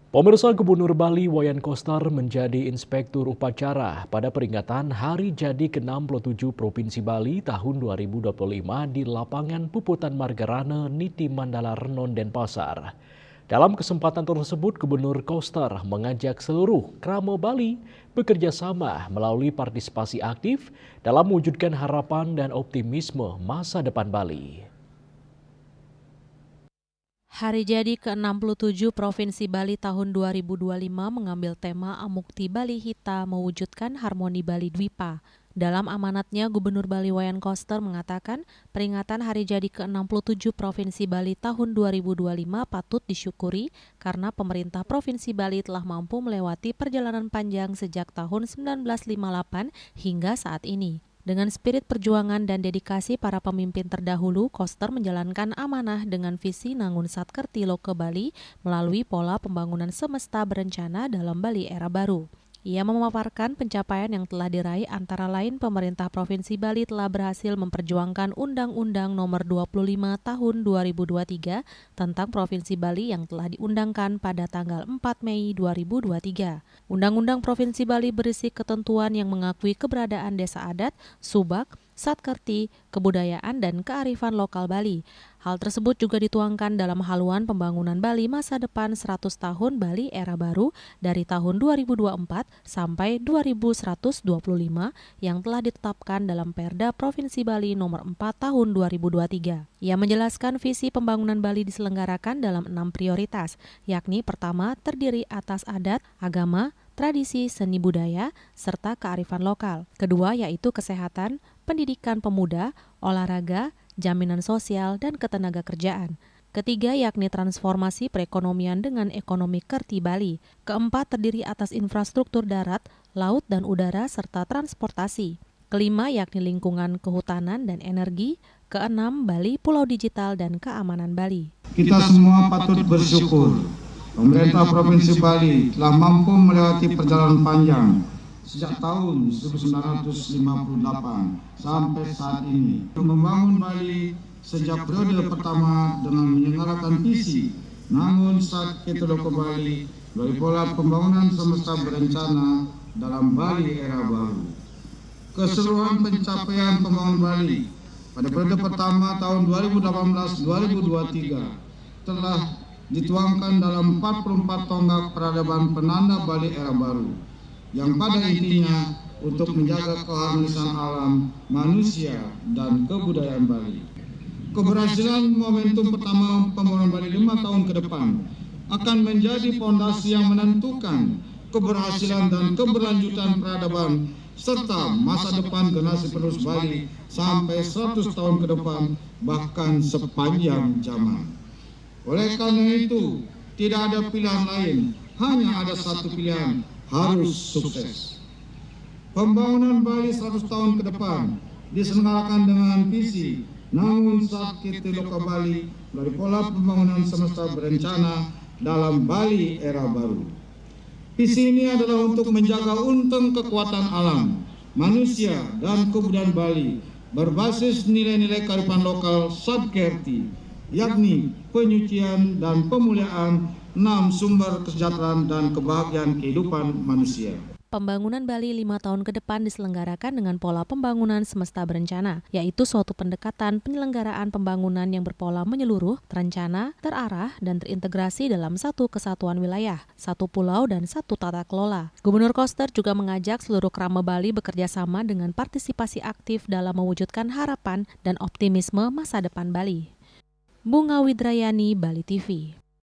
Pemirsa, Gubernur Bali Wayan Koster menjadi inspektur upacara pada peringatan Hari Jadi ke-67 Provinsi Bali tahun 2025 di lapangan Puputan Margarana, Niti Mandala Renon, Denpasar. Dalam kesempatan tersebut, Gubernur Koster mengajak seluruh Krama Bali bekerja sama melalui partisipasi aktif dalam mewujudkan harapan dan optimisme masa depan Bali. Hari Jadi ke-67 Provinsi Bali tahun 2025 mengambil tema Amukti Bali Hita mewujudkan harmoni Bali Dwipa. Dalam amanatnya, Gubernur Bali Wayan Koster mengatakan peringatan Hari Jadi ke-67 Provinsi Bali tahun 2025 patut disyukuri karena pemerintah Provinsi Bali telah mampu melewati perjalanan panjang sejak tahun 1958 hingga saat ini. Dengan spirit perjuangan dan dedikasi para pemimpin terdahulu, Koster menjalankan amanah dengan visi Nangun Satkerti Loke Bali melalui pola pembangunan semesta berencana dalam Bali era baru. Ia memaparkan pencapaian yang telah diraih antara lain pemerintah Provinsi Bali telah berhasil memperjuangkan Undang-Undang Nomor 25 Tahun 2023 tentang Provinsi Bali yang telah diundangkan pada tanggal 4 Mei 2023. Undang-Undang Provinsi Bali berisi ketentuan yang mengakui keberadaan desa adat, subak, satkerti, kebudayaan, dan kearifan lokal Bali. Hal tersebut juga dituangkan dalam haluan pembangunan Bali masa depan 100 tahun Bali era baru dari tahun 2024 sampai 2125 yang telah ditetapkan dalam Perda Provinsi Bali nomor 4 tahun 2023. Ia menjelaskan visi pembangunan Bali diselenggarakan dalam 6 prioritas, yakni pertama terdiri atas adat, agama, tradisi, seni budaya, serta kearifan lokal. Kedua yaitu kesehatan, pendidikan pemuda, olahraga, jaminan sosial, dan ketenaga kerjaan. Ketiga yakni transformasi perekonomian dengan ekonomi kerti Bali. Keempat terdiri atas infrastruktur darat, laut, dan udara, serta transportasi. Kelima yakni lingkungan kehutanan dan energi. Keenam, Bali, Pulau Digital, dan keamanan Bali. Kita semua patut bersyukur. Pemerintah Provinsi Bali telah mampu melewati perjalanan panjang sejak tahun 1958 sampai saat ini untuk membangun Bali sejak periode pertama dengan menyelenggarakan visi Nangun Satkerti Loke Bali melalui pola pembangunan semesta berencana dalam Bali era baru. Keseluruhan pencapaian pembangunan Bali pada periode pertama tahun 2018-2023 telah dituangkan dalam 44 tonggak peradaban penanda Bali era baru yang pada intinya untuk menjaga keharmonisan alam, manusia, dan kebudayaan Bali. Keberhasilan momentum pertama pembangunan Bali 5 tahun ke depan akan menjadi fondasi yang menentukan keberhasilan dan keberlanjutan peradaban serta masa depan generasi penerus Bali sampai 100 tahun ke depan, bahkan sepanjang zaman. Oleh karena itu, tidak ada pilihan lain, hanya ada satu pilihan, harus sukses. Pembangunan Bali 100 tahun ke depan diselenggarakan dengan visi Nangun Satkerti Loke Bali melalui pola pembangunan semesta berencana dalam Bali era baru. Visi ini adalah untuk menjaga untung kekuatan alam, manusia, dan kebudayaan Bali berbasis nilai-nilai kearifan lokal Satkerti, yakni penyucian dan pemuliaan 6 sumber kesejahteraan dan kebahagiaan kehidupan manusia. Pembangunan Bali 5 tahun ke depan diselenggarakan dengan pola pembangunan semesta berencana, yaitu suatu pendekatan penyelenggaraan pembangunan yang berpola menyeluruh, terencana, terarah, dan terintegrasi dalam satu kesatuan wilayah, satu pulau, dan satu tata kelola. Gubernur Koster juga mengajak seluruh Krama Bali bekerja sama dengan partisipasi aktif dalam mewujudkan harapan dan optimisme masa depan Bali. Bunga Widrayani, Bali TV.